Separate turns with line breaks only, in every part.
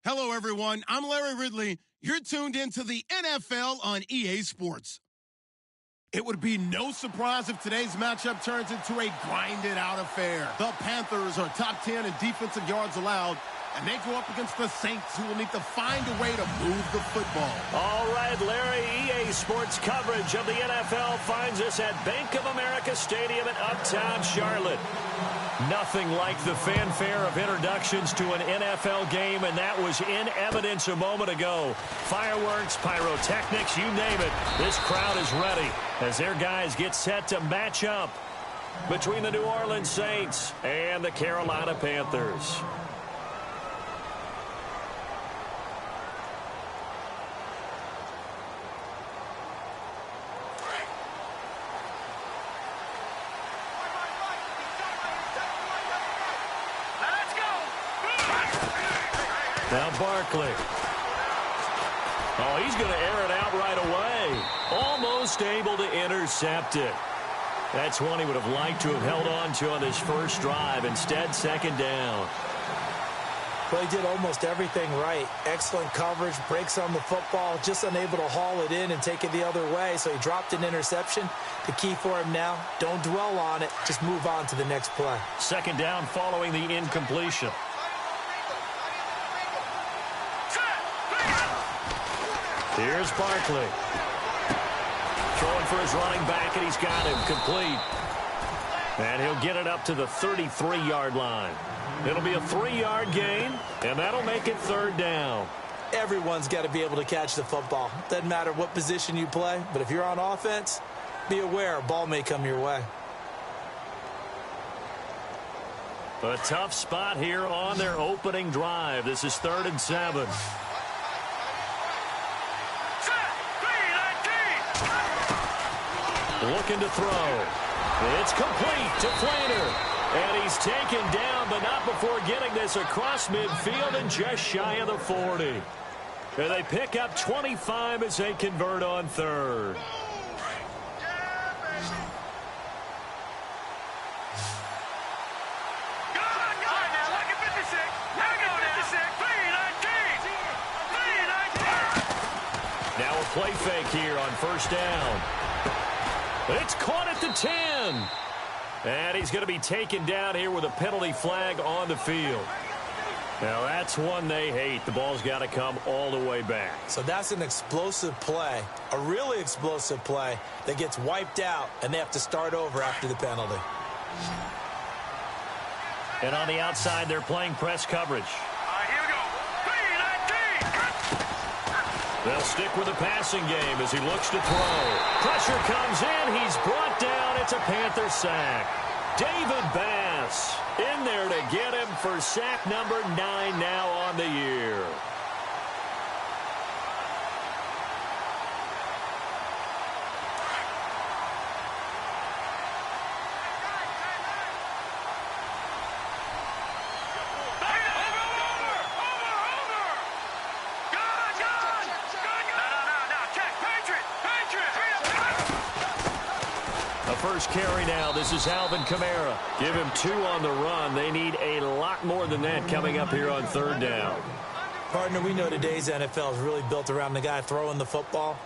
Hello, everyone. I'm Larry Ridley. You're tuned into the NFL on EA Sports. It would be no surprise if today's matchup turns into a grinded-out affair. The Panthers are top 10 in defensive yards allowed, and they go up against the Saints, who will need to find a way to move the football.
All right, Larry, EA Sports coverage of the NFL finds us at Bank of America Stadium in Uptown Charlotte. Nothing like the fanfare of introductions to an NFL game, and that was in evidence a moment ago. Fireworks, pyrotechnics, you name it. This crowd is ready as their guys get set to match up between the New Orleans Saints and the Carolina Panthers. Now Barkley. Oh, he's going to air it out right away. Almost able to intercept it. That's one he would have liked to have held on to on his first drive. Instead, second down.
Well, he did almost everything right. Excellent coverage, breaks on the football, just unable to haul it in and take it the other way. So he dropped an interception. The key for him now, don't dwell on it. Just move on to the next play.
Second down following the incompletion. Here's Barkley. Throwing for his running back, and he's got him complete. And he'll get it up to the 33-yard line. It'll be a 3-yard gain, and that'll make it third down.
Everyone's got to be able to catch the football. Doesn't matter what position you play, but if you're on offense, be aware a ball may come your way.
A tough spot here on their opening drive. This is 3rd and 7. Looking to throw. It's complete to Flaner. And he's taken down, but not before getting this across midfield and just shy of the 40. And they pick up 25 as they convert on 3rd. Now a play fake here on first down. It's caught at the 10. And he's going to be taken down here with a penalty flag on the field. Now, that's one they hate. The ball's got to come all the way back.
So that's an explosive play, a really explosive play that gets wiped out, and they have to start over after the penalty.
And on the outside, they're playing press coverage.
Here we go.
They'll stick with the passing game as he looks to throw. Pressure comes in. He's brought down. It's a Panther sack. David Bass in there to get him for sack number 9 now on the year. First carry now. This is Alvin Kamara. Give him 2 on the run. They need a lot more than that coming up here on 3rd down.
Partner, we know today's NFL is really built around the guy throwing the football.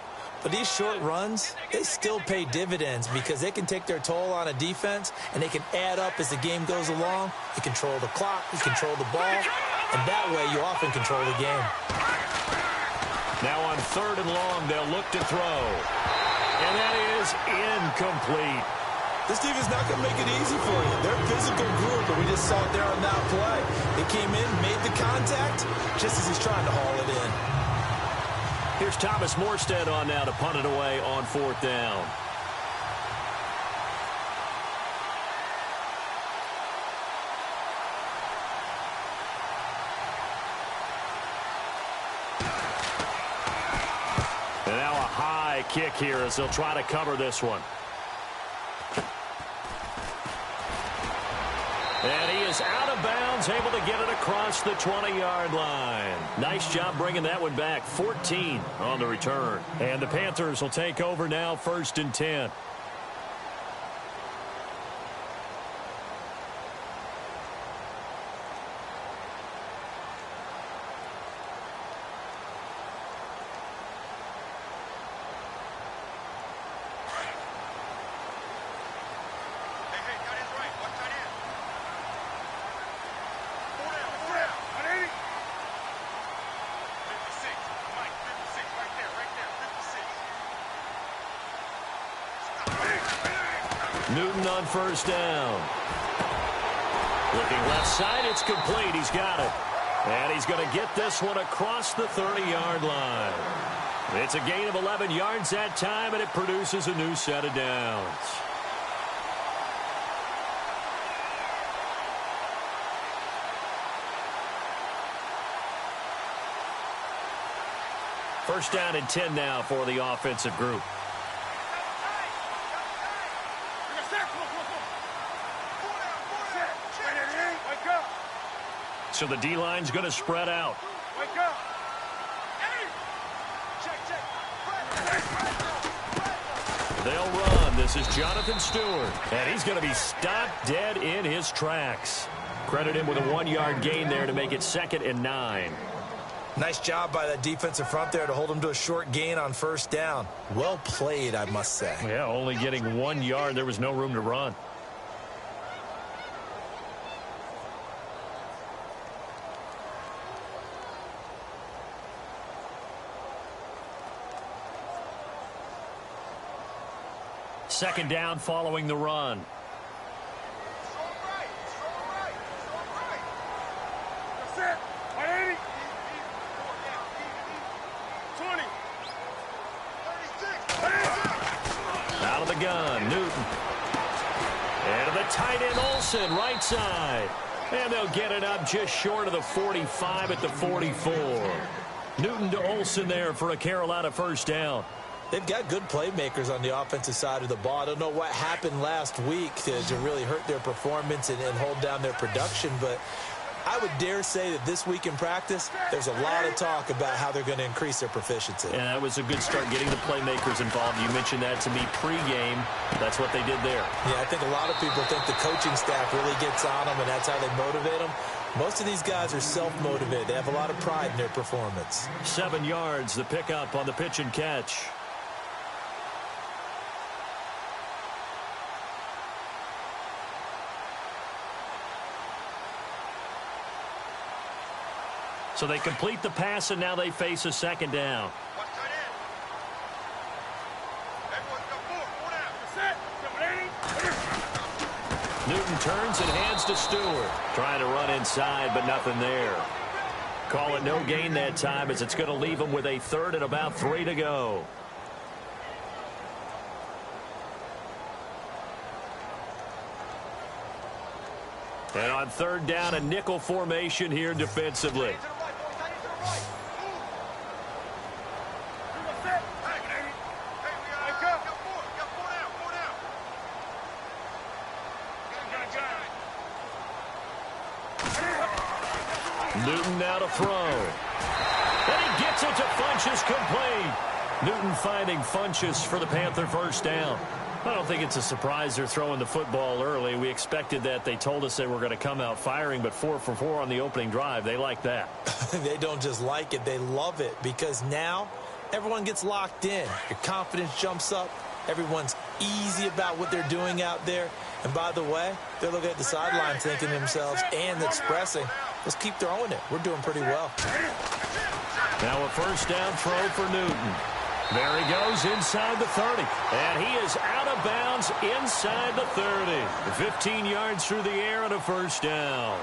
But these short runs, they still pay dividends because they can take their toll on a defense and they can add up as the game goes along. You control the clock, you control the ball, and that way you often control the game.
Now on 3rd and long, they'll look to throw. And that is incomplete.
This team is not going to make it easy for you. They're a physical group, but we just saw it there on that play. They came in, made the contact, just as he's trying to haul it in.
Here's Thomas Morstead on now to punt it away on 4th down. And now a high kick here as they'll try to cover this one. And he is out of bounds, able to get it across the 20-yard line. Nice job bringing that one back. 14 on the return. And the Panthers will take over now, 1st and 10. Newton on first down. Looking left side, it's complete. He's got it. And he's going to get this one across the 30-yard line. It's a gain of 11 yards that time, and it produces a new set of downs. First down and 10 now for the offensive group. So the D-line's going to spread out. They'll run. This is Jonathan Stewart. And he's going to be stopped dead in his tracks. Credit him with a 1-yard gain there to make it 2nd and 9.
Nice job by that defensive front there to hold him to a short gain on first down. Well played, I must say.
Yeah, only getting 1 yard. There was no room to run. Second down following the run. Out of the gun, Newton. And to the tight end, Olsen, right side. And they'll get it up just short of the 45 at the 44. Newton to Olsen there for a Carolina first down.
They've got good playmakers on the offensive side of the ball. I don't know what happened last week to really hurt their performance and hold down their production, but I would dare say that this week in practice, there's a lot of talk about how they're going to increase their proficiency.
And that was a good start, getting the playmakers involved. You mentioned that to me pregame. That's what they did there.
Yeah, I think a lot of people think the coaching staff really gets on them, and that's how they motivate them. Most of these guys are self-motivated. They have a lot of pride in their performance.
7 yards, the pickup on the pitch and catch. So they complete the pass, and now they face a second down. Newton turns and hands to Stewart. Trying to run inside, but nothing there. Call it no gain that time, as it's going to leave him with a 3rd and about 3 to go. And on 3rd down, a nickel formation here defensively. Newton now to throw. And he gets it to Funchess, complete. Newton finding Funchess for the Panther first down. I don't think it's a surprise they're throwing the football early. We expected that. They told us they were going to come out firing, but 4 for 4 on the opening drive. They like that.
They don't just like it, they love it, because now everyone gets locked in. Your confidence jumps up. Everyone's easy about what they're doing out there. And by the way, they're looking at the sideline thinking to themselves and expressing, let's keep throwing it. We're doing pretty well.
Now a first down throw for Newton. There he goes inside the 30. And he is out of bounds inside the 30. 15 yards through the air and a first down.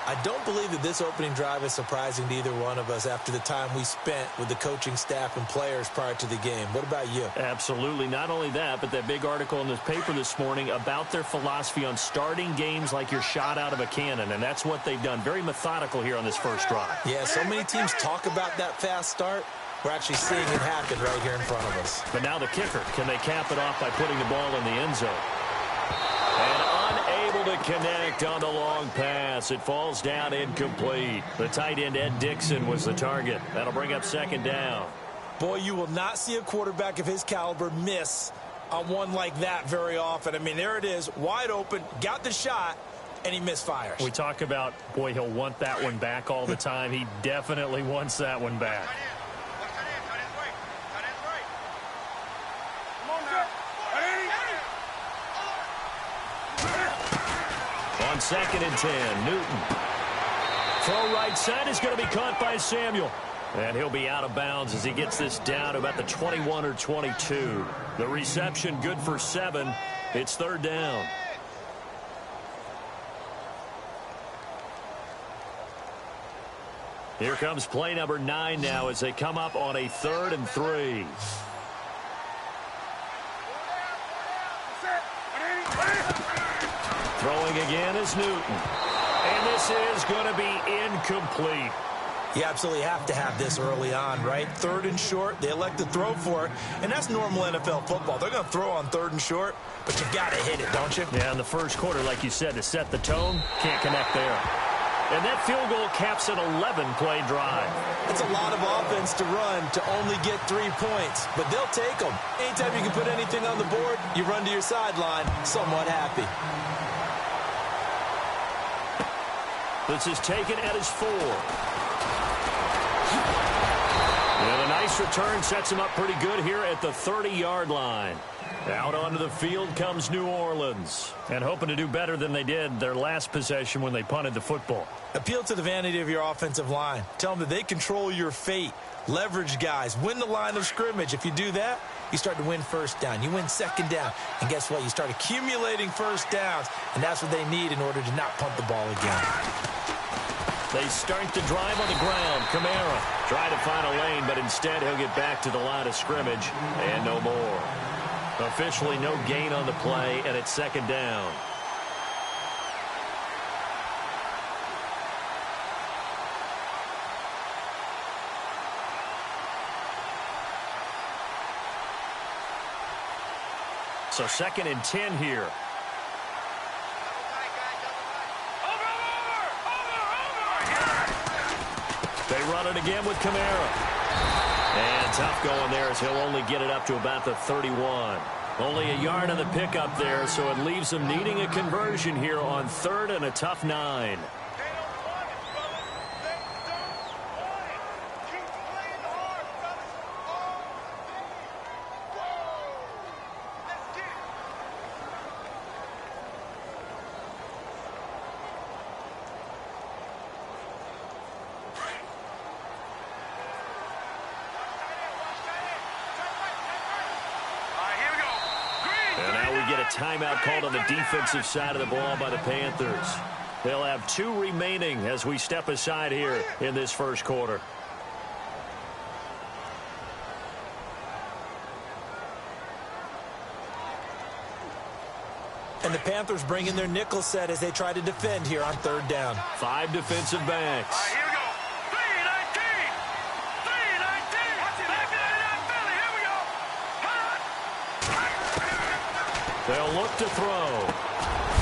I don't believe that this opening drive is surprising to either one of us after the time we spent with the coaching staff and players prior to the game. What about you?
Absolutely. Not only that, but that big article in this paper this morning about their philosophy on starting games like you're shot out of a cannon, and that's what they've done. Very methodical here on this first drive.
Yeah, so many teams talk about that fast start. We're actually seeing it happen right here in front of us.
But now the kicker, can they cap it off by putting the ball in the end zone? And unable to connect on the long pass. It falls down incomplete. The tight end, Ed Dixon, was the target. That'll bring up second down.
Boy, you will not see a quarterback of his caliber miss on one like that very often. I mean, there it is, wide open, got the shot, and he misfires.
We talk about, boy, he'll want that one back all the time. He definitely wants that one back. On 2nd and 10, Newton. Throw right side is going to be caught by Samuel. And he'll be out of bounds as he gets this down to about the 21 or 22. The reception good for 7. It's third down. Here comes play number 9 now as they come up on a 3rd and 3. Throwing again is Newton. And this is going to be incomplete.
You absolutely have to have this early on, right? 3rd and short, they elect to throw for it, and that's normal NFL football. They're going to throw on 3rd and short, but you got to hit it, don't you?
Yeah, in the first quarter, like you said, to set the tone, can't connect there. And that field goal caps an 11-play drive.
It's a lot of offense to run to only get 3 points, but they'll take them. Anytime you can put anything on the board, you run to your sideline somewhat happy.
This is taken at his 4. And a nice return sets him up pretty good here at the 30-yard line. Out onto the field comes New Orleans. And hoping to do better than they did their last possession when they punted the football.
Appeal to the vanity of your offensive line. Tell them that they control your fate. Leverage guys. Win the line of scrimmage. If you do that, you start to win first down. You win second down. And guess what? You start accumulating first downs. And that's what they need in order to not punt the ball again.
They start the drive on the ground. Kamara trying to find a lane, but instead he'll get back to the line of scrimmage and no more. Officially no gain on the play, and it's second down. So 2nd and 10 here. They run it again with Kamara. And tough going there as he'll only get it up to about the 31. Only a yard on the pickup there, so it leaves them needing a conversion here on 3rd and a tough 9. Timeout called on the defensive side of the ball by the Panthers. They'll have 2 remaining as we step aside here in this first quarter.
And the Panthers bring in their nickel set as they try to defend here on 3rd down.
5 defensive backs.
Here we go. 3-19. 3-19. Back it up, Philly. Here we go.
They'll look to throw.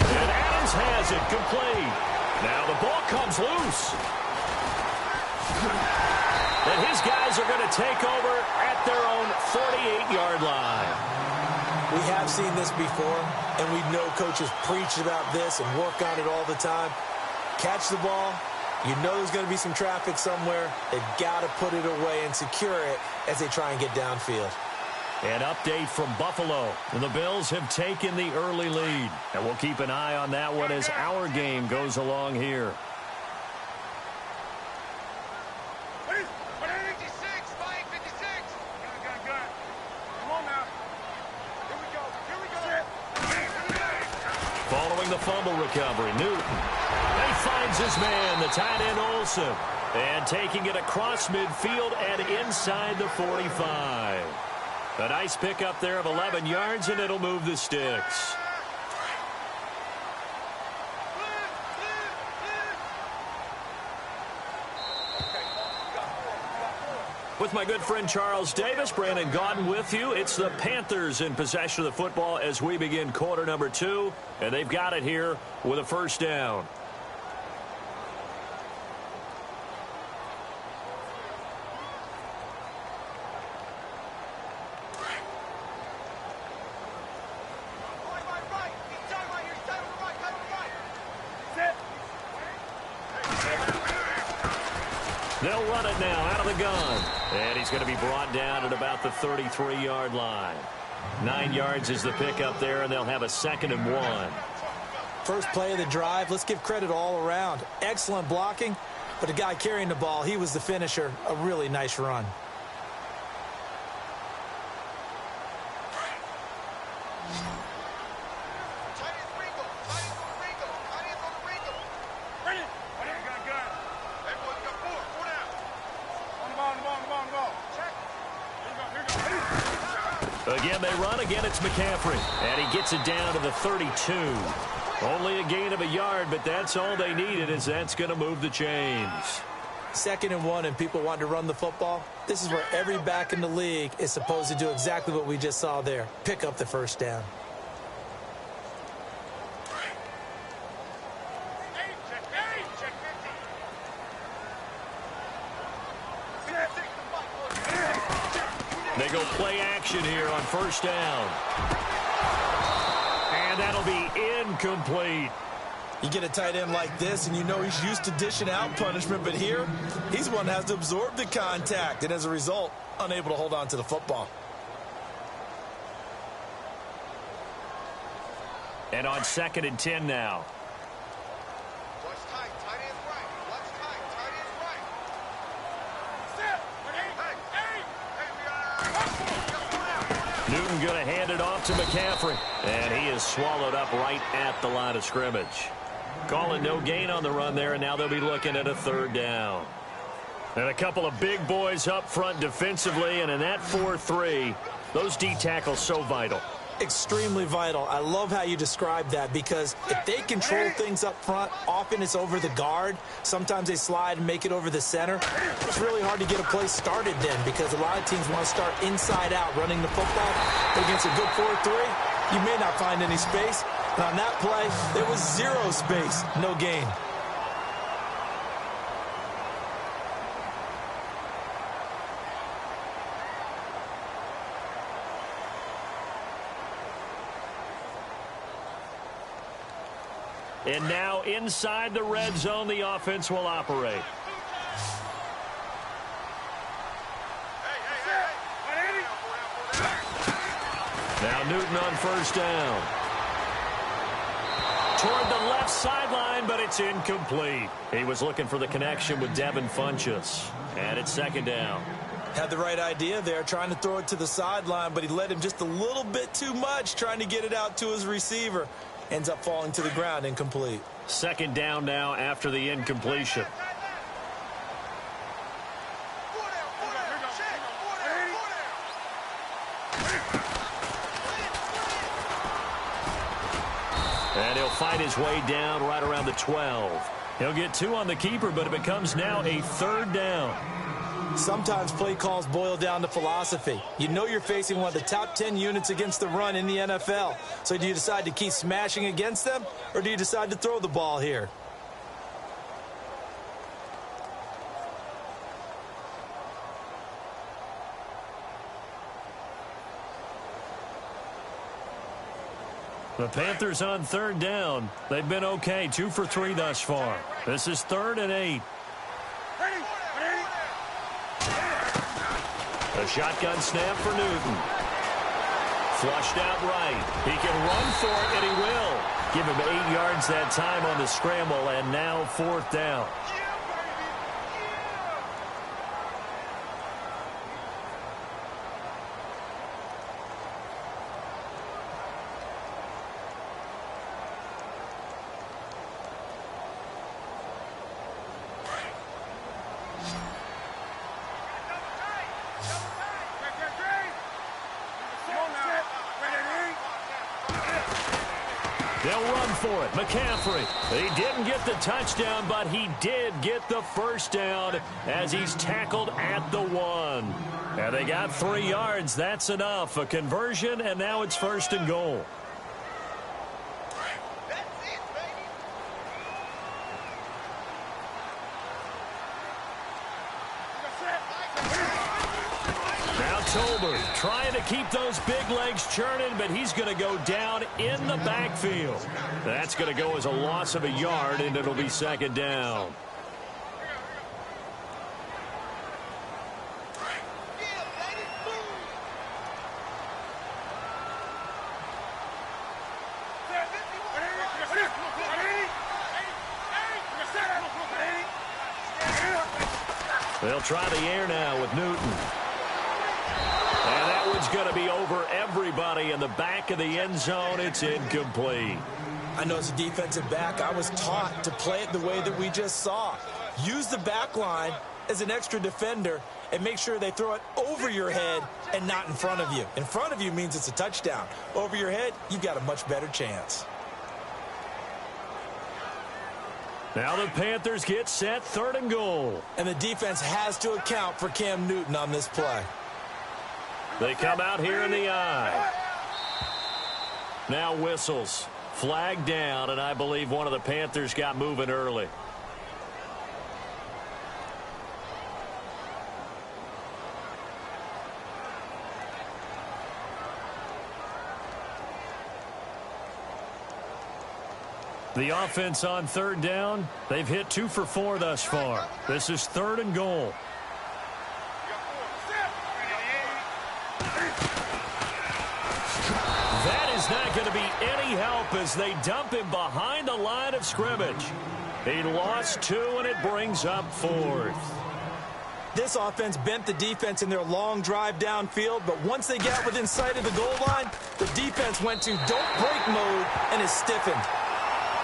And Adams has it complete. Now the ball comes loose. And his guys are going to take over at their own 48-yard line.
We have seen this before, and we know coaches preach about this and work on it all the time. Catch the ball. You know there's going to be some traffic somewhere. They've got to put it away and secure it as they try and get downfield.
An update from Buffalo. And the Bills have taken the early lead. And we'll keep an eye on that one as our game goes along here. Following the fumble recovery, Newton. He finds his man, the tight end Olsen. And taking it across midfield and inside the 45. A nice pickup there of 11 yards, and it'll move the sticks. With my good friend Charles Davis, Brandon Gaudin with you. It's the Panthers in possession of the football as we begin quarter number 2, and they've got it here with a first down. They'll run it now out of the gun. And he's going to be brought down at about the 33-yard line. 9 yards is the pickup there, and they'll have a 2nd and 1.
First play of the drive, let's give credit all around. Excellent blocking, but the guy carrying the ball, he was the finisher. A really nice run.
Again, they run. Again, it's McCaffrey. And he gets it down to the 32. Only a gain of a yard, but that's all they needed, as that's going to move the chains.
2nd and 1, and people want to run the football. This is where every back in the league is supposed to do exactly what we just saw there. Pick up the first down.
They go play action here on first down. And that'll be incomplete.
You get a tight end like this, and you know he's used to dishing out punishment, but here, he's one that has to absorb the contact, and as a result, unable to hold on to the football.
And on 2nd and 10 now.
Watch tight. Tight end's right. Watch tight. Tight end's right.
Newton going to hand it off to McCaffrey. And he is swallowed up right at the line of scrimmage. Calling no gain on the run there, and now they'll be looking at a 3rd down. And a couple of big boys up front defensively, and in that 4-3, those D tackles so vital.
Extremely vital. I love how you describe that, because if they control things up front, often it's over the guard. Sometimes they slide and make it over the center. It's really hard to get a play started then, because a lot of teams want to start inside out running the football. But against a good 4-3, you may not find any space. And on that play, there was 0 space, no gain.
And now inside the red zone, the offense will operate. Now Newton on first down. Toward the left sideline, but it's incomplete. He was looking for the connection with Devin Funchess. And it's 2nd down.
Had the right idea there, trying to throw it to the sideline, but he led him just a little bit too much, trying to get it out to his receiver. Ends up falling to the ground, incomplete.
2nd down now after the incompletion. And he'll fight his way down right around the 12. He'll get 2 on the keeper, but it becomes now a 3rd down.
Sometimes play calls boil down to philosophy. You know you're facing one of the top 10 units against the run in the NFL. So do you decide to keep smashing against them, or do you decide to throw the ball here?
The Panthers on 3rd down. They've been okay, 2 for 3 thus far. This is 3rd and 8. A shotgun snap for Newton. Flushed out right. He can run for it, and he will. Give him 8 yards that time on the scramble, and now 4th down. They'll run for it. McCaffrey. He didn't get the touchdown, but he did get the first down as he's tackled at the 1. And they got 3 yards. That's enough. A conversion, and now it's 1st and goal. Tolbert trying to keep those big legs churning, but he's going to go down in the backfield. That's going to go as a loss of a yard, and it'll be 2nd down. They'll try the air now with Newton. And that one's going to be over everybody in the back of the end zone. It's incomplete.
I know as a defensive back, I was taught to play it the way that we just saw. Use the back line as an extra defender and make sure they throw it over your head and not in front of you. In front of you means it's a touchdown. Over your head, you've got a much better chance.
Now the Panthers get set, 3rd and goal.
And the defense has to account for Cam Newton on this play.
They come out here in the eye. Now whistles. Flag down, and I believe one of the Panthers got moving early. The offense on 3rd down, they've hit 2 for 4 thus far. This is 3rd and goal. That is not going to be any help as they dump him behind the line of scrimmage. He lost 2, and it brings up 4th.
This offense bent the defense in their long drive downfield, but once they got within sight of the goal line, the defense went to don't break mode and is stiffened.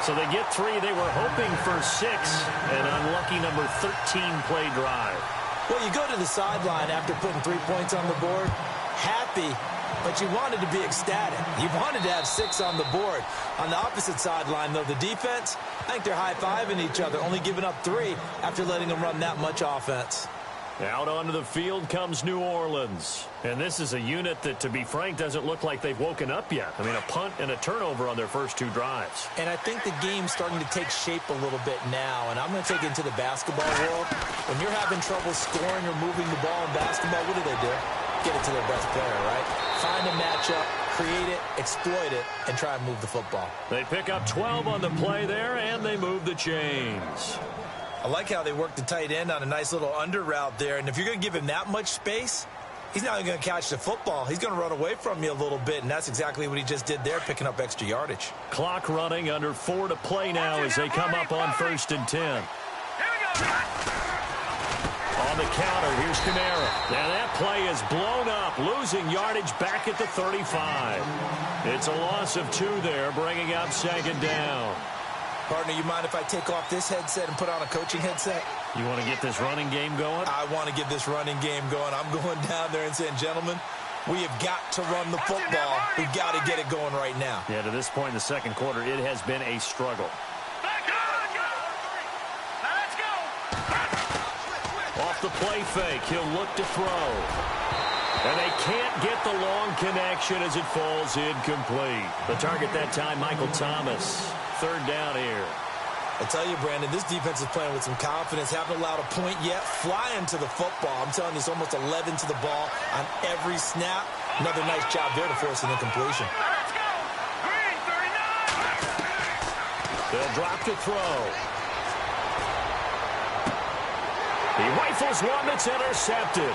So they get 3. They were hoping for 6. An unlucky number 13 play drive.
Well, you go to the sideline after putting 3 points on the board, happy, but you wanted to be ecstatic. You wanted to have 6 on the board. On the opposite sideline, though, the defense, I think they're high-fiving each other, only giving up 3 after letting them run that much offense.
Out onto the field comes New Orleans. And this is a unit that, to be frank, doesn't look like they've woken up yet. I mean, a punt and a turnover on their first 2 drives.
And I think the game's starting to take shape a little bit now. And I'm going to take it into the basketball world. When you're having trouble scoring or moving the ball in basketball, what do? Get it to their best player, right? Find a matchup, create it, exploit it, and try and move the football.
They pick up 12 on the play there, and they move the chains.
I like how they work the tight end on a nice little under route there. And if you're going to give him that much space, he's not even going to catch the football. He's going to run away from you a little bit, and that's exactly what he just did there, picking up extra yardage.
Clock running, under 4 to play now as they come up on 1st and 10. On the counter, here's Kamara. Now that play is blown up, losing yardage back at the 35. It's a loss of 2 there, bringing up 2nd down.
Partner, you mind if I take off this headset and put on a coaching headset?
You want to get this running game going?
I want to get this running game going. I'm going down there and saying, gentlemen, we have got to run the football. We've got to get it going right now.
Yeah, to this point in the 2nd quarter, it has been a struggle. Off the play fake, he'll look to throw. And they can't get the long connection as it falls incomplete. The target that time, Michael Thomas. 3rd down here.
I tell you, Brandon, this defense is playing with some confidence. Haven't allowed a point yet. Flying to the football. I'm telling you, it's almost 11 to the ball on every snap. Another nice job there to force an incompletion.
They'll drop to throw. He rifles one that's intercepted.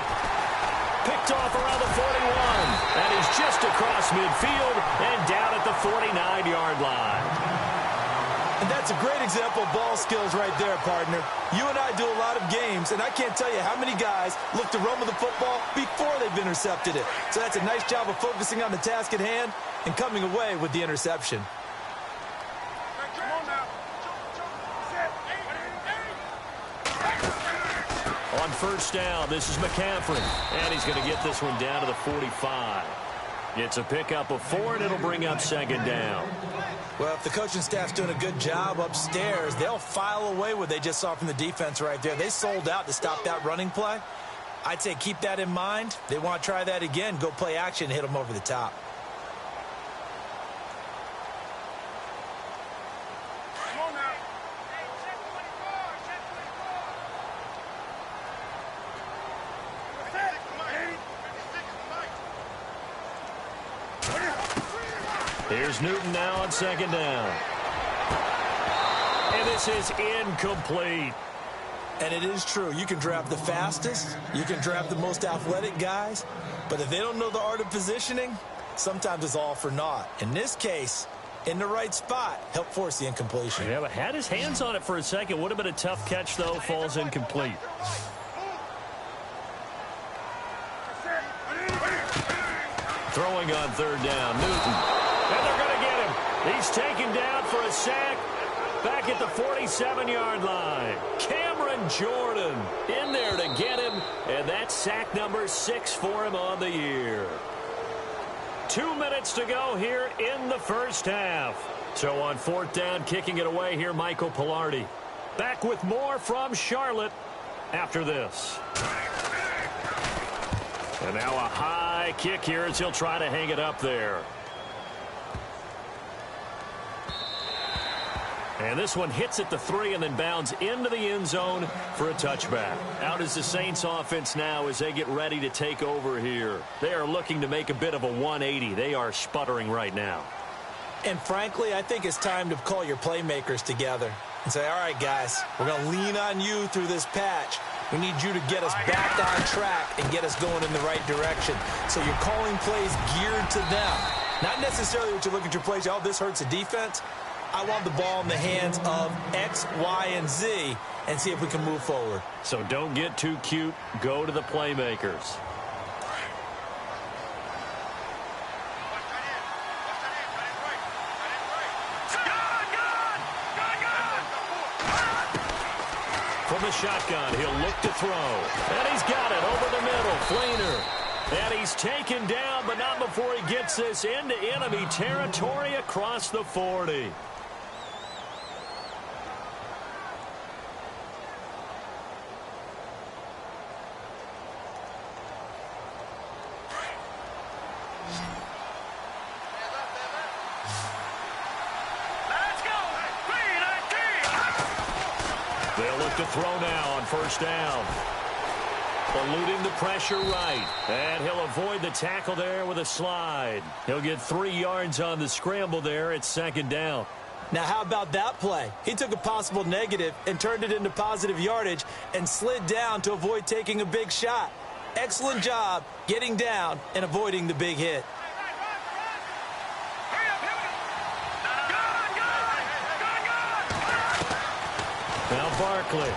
Picked off around the 41. And he's just across midfield and down at the 49-yard line.
And that's a great example of ball skills right there, partner. You and I do a lot of games, and I can't tell you how many guys look to run with the football before they've intercepted it. So that's a nice job of focusing on the task at hand and coming away with the interception.
On 1st down, this is McCaffrey. And he's going to get this one down to the 45. It's a pickup of 4, and it'll bring up 2nd down.
Well, if the coaching staff's doing a good job upstairs, they'll file away what they just saw from the defense right there. They sold out to stop that running play. I'd say keep that in mind. They want to try that again. Go play action, hit them over the top.
Here's Newton now on 2nd down. And this is incomplete.
And it is true. You can draft the fastest. You can draft the most athletic guys. But if they don't know the art of positioning, sometimes it's all for naught. In this case, in the right spot, help force the incompletion.
Yeah, but had his hands on it for a second. Would have been a tough catch, though. Falls incomplete. Throwing on 3rd down, Newton. And they're going to get him. He's taken down for a sack. Back at the 47-yard line. Cameron Jordan in there to get him, and that's sack number 6 for him on the year. 2 minutes to go here in the first half. So on 4th down, kicking it away here, Michael Pilardi. Back with more from Charlotte after this. And now a high kick here as he'll try to hang it up there. And this one hits at the 3 and then bounds into the end zone for a touchback. Out is the Saints offense now as they get ready to take over here. They are looking to make a bit of a 180. They are sputtering right now.
And frankly, I think it's time to call your playmakers together and say, all right, guys, we're going to lean on you through this patch. We need you to get us back on track and get us going in the right direction. So you're calling plays geared to them. Not necessarily what you look at your plays, oh, this hurts the defense. I want the ball in the hands of X, Y, and Z and see if we can move forward.
So don't get too cute. Go to the playmakers. From the shotgun, he'll look to throw. And he's got it over the middle. Flainer. And he's taken down, but not before he gets this into enemy territory across the 40. To throw now on 1st down. Eluding the pressure right. And he'll avoid the tackle there with a slide. He'll get 3 yards on the scramble there. It's 2nd down.
Now, how about that play? He took a possible negative and turned it into positive yardage and slid down to avoid taking a big shot. Excellent job getting down and avoiding the big hit.
Now Barkley.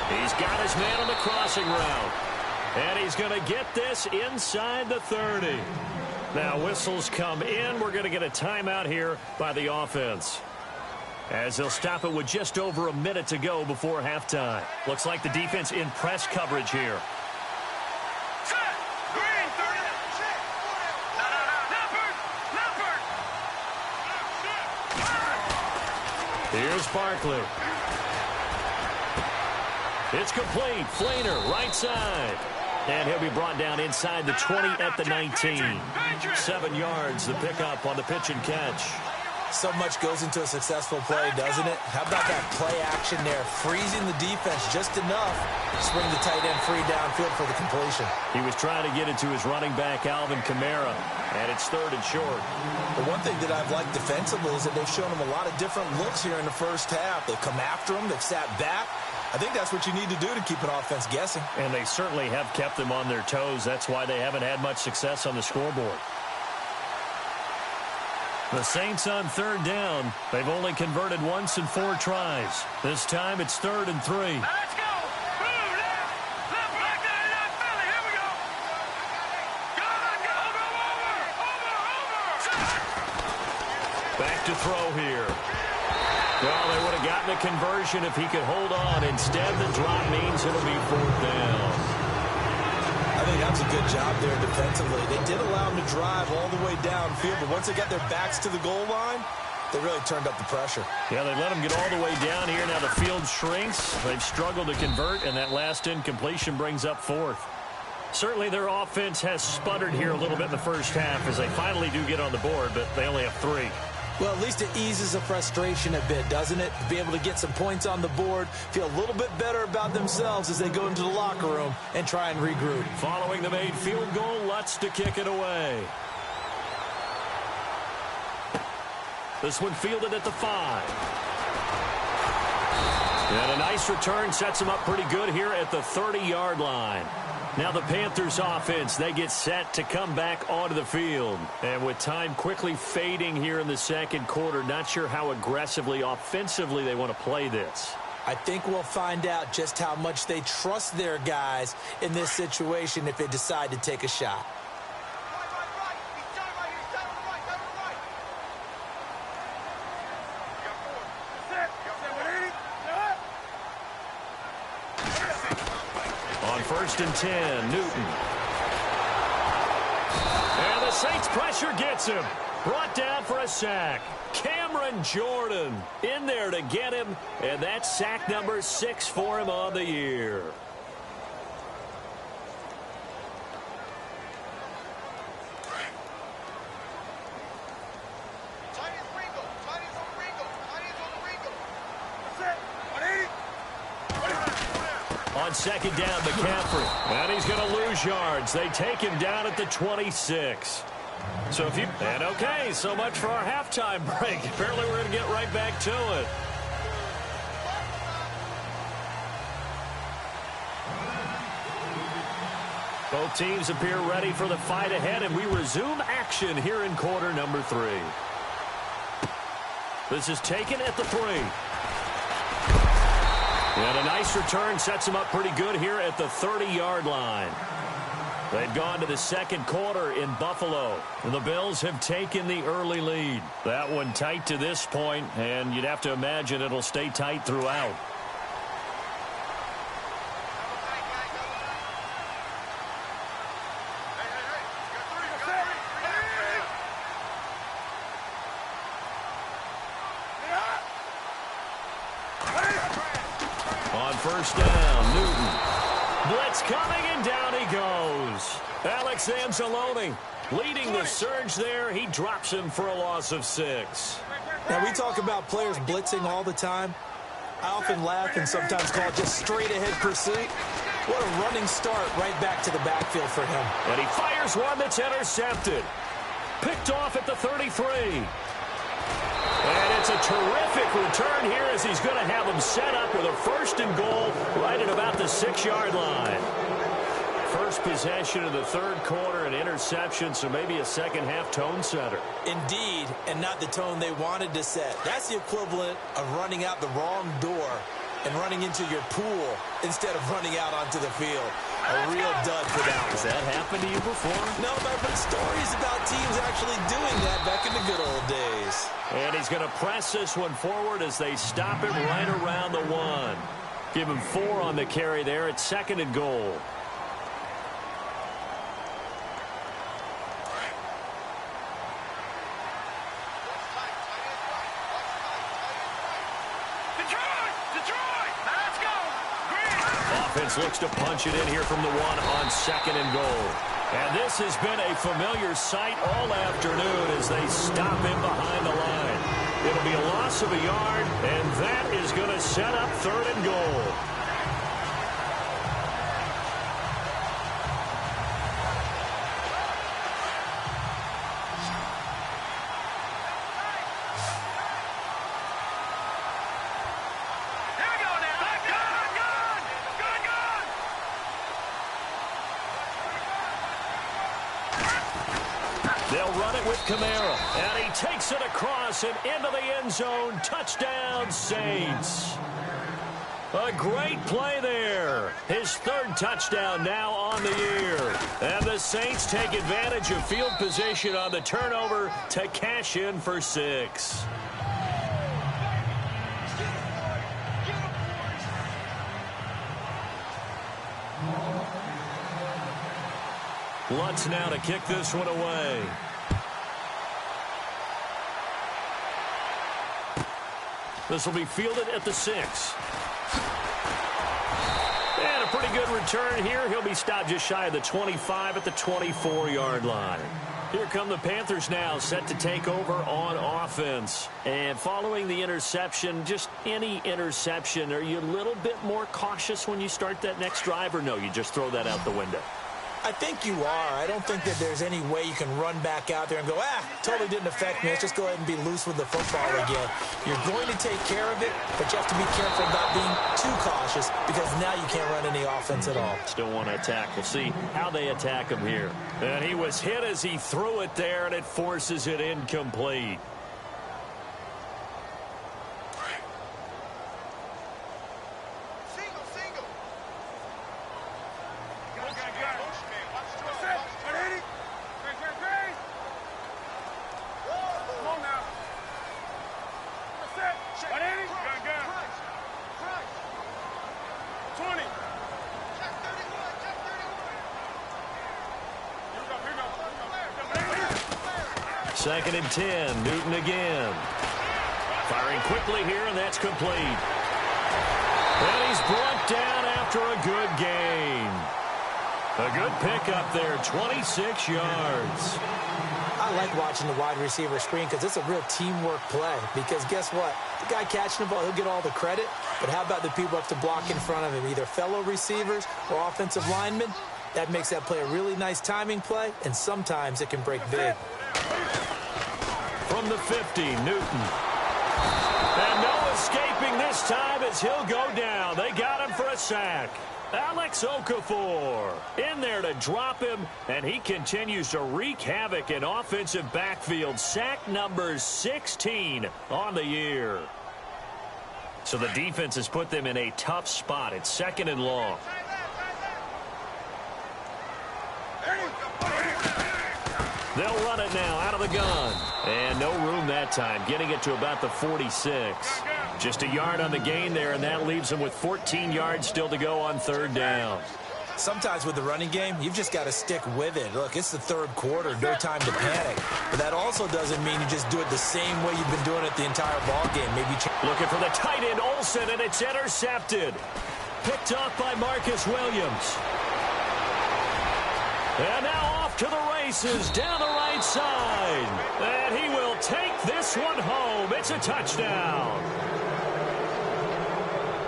He's got his man on the crossing route. And he's going to get this inside the 30. Now whistles come in. We're going to get a timeout here by the offense, as they'll stop it with just over a minute to go before halftime. Looks like the defense in press coverage here. Here's Barkley. It's complete. Flainer, right side. And he'll be brought down inside the 20 at the 19. 7 yards, the pickup on the pitch and catch.
So much goes into a successful play, doesn't it? How about that play action there? Freezing the defense just enough to spring the tight end free downfield for the completion.
He was trying to get it to his running back, Alvin Kamara, and it's 3rd and short.
The one thing that I've liked defensively is that they've shown him a lot of different looks here in the first half. They've come after him. They've sat back. I think that's what you need to do to keep an offense guessing. And
they certainly have kept them on their toes. That's why they haven't had much success on the scoreboard. The Saints on 3rd down. They've only converted once in 4 tries. This time it's 3rd and 3.
Let's go. Move left. Left, back there, left, Philly. Here we go. Go. Over.
Back to throw here. Well, they would have gotten a conversion if he could hold on. Instead, the drop means it'll be 4th down.
I think that's a good job there defensively. They did allow them to drive all the way downfield, but once they got their backs to the goal line, they really turned up the pressure.
Yeah, they let them get all the way down here. Now the field shrinks. They've struggled to convert, and that last incompletion brings up 4th. Certainly their offense has sputtered here a little bit in the first half as they finally do get on the board, but they only have 3.
Well, at least it eases the frustration a bit, doesn't it? To be able to get some points on the board, feel a little bit better about themselves as they go into the locker room and try and regroup.
Following the made field goal, Lutz to kick it away. This one fielded at the 5. And a nice return sets them up pretty good here at the 30-yard line. Now the Panthers offense, they get set to come back onto the field. And with time quickly fading here in the second quarter, not sure how aggressively, offensively they want to play this.
I think we'll find out just how much they trust their guys in this situation if they decide to take a shot.
first and 10. Newton. And the Saints pressure gets him. Brought down for a sack. Cameron Jordan in there to get him. And that's sack number 6 for him on the year. On second down, McCaffrey. And he's going to lose yards. They take him down at the 26. So if you... And okay, so much for our halftime break. Apparently we're going to get right back to it. Both teams appear ready for the fight ahead, and we resume action here in quarter number 3. This is taken at the 3. And a nice return sets him up pretty good here at the 30-yard line. They've gone to the second quarter in Buffalo, and the Bills have taken the early lead. That one tight to this point, and you'd have to imagine it'll stay tight throughout. First down, Newton. Blitz coming, and down he goes. Alex Anzalone leading the surge there. He drops him for a loss of 6.
Now, we talk about players blitzing all the time. I often laugh and sometimes call it just straight-ahead pursuit. What a running start right back to the backfield for him.
And he fires one that's intercepted. Picked off at the 33. And it's a terrific return here as he's going to have him set up with a first and goal right at about the 6-yard line. First possession of the third quarter, an interception, so maybe a second-half tone setter.
Indeed, and not the tone they wanted to set. That's the equivalent of running out the wrong door and running into your pool instead of running out onto the field. A real dud for that one.
Has that happened to you before?
No, but I've heard stories about teams actually doing that back in the good old days.
And he's going to press this one forward as they stop him right around the 1. Give him 4 on the carry there at second and goal. Offense looks to punch it in here from the 1 on second and goal. And this has been a familiar sight all afternoon as they stop him behind the line. It'll be a loss of a yard, and that is going to set up third and goal. They'll run it with Kamara, and he takes it across and into the end zone. Touchdown, Saints. A great play there. His third touchdown now on the year. And the Saints take advantage of field position on the turnover to cash in for 6. Lutz now to kick this one away. This will be fielded at the 6. And a pretty good return here. He'll be stopped just shy of the 25 at the 24-yard line. Here come the Panthers now, set to take over on offense. And following the interception, just any interception, are you a little bit more cautious when you start that next drive, or no, you just throw that out the window?
I think you are. I don't think that there's any way you can run back out there and go, totally didn't affect me. Let's just go ahead and be loose with the football again. You're going to take care of it, but you have to be careful about being too cautious because now you can't run any offense at all.
Still want to attack. We'll see how they attack him here. And he was hit as he threw it there, and it forces it incomplete. 2nd and 10. Newton again. Firing quickly here, and that's complete. And he's brought down after a good gain. A good pickup there, 26 yards.
I like watching the wide receiver screen because it's a real teamwork play. Because guess what? The guy catching the ball, he'll get all the credit. But how about the people have to block in front of him, either fellow receivers or offensive linemen? That makes that play a really nice timing play, and sometimes it can break big.
From the 50, Newton. And no escaping this time as he'll go down. They got him for a sack. Alex Okafor in there to drop him, and he continues to wreak havoc in offensive backfield. Sack number 16 on the year. So the defense has put them in a tough spot. It's 2nd and long. They'll run it now out of the gun. And no room that time, getting it to about the 46. Just a yard on the gain there, and that leaves them with 14 yards still to go on 3rd down.
Sometimes with the running game, you've just got to stick with it. Look, it's the 3rd quarter, no time to panic. But that also doesn't mean you just do it the same way you've been doing it the entire ball game. Maybe
looking for the tight end, Olsen, and it's intercepted. Picked off by Marcus Williams. And now off to the races down the right side. And he will take this one home. It's a touchdown.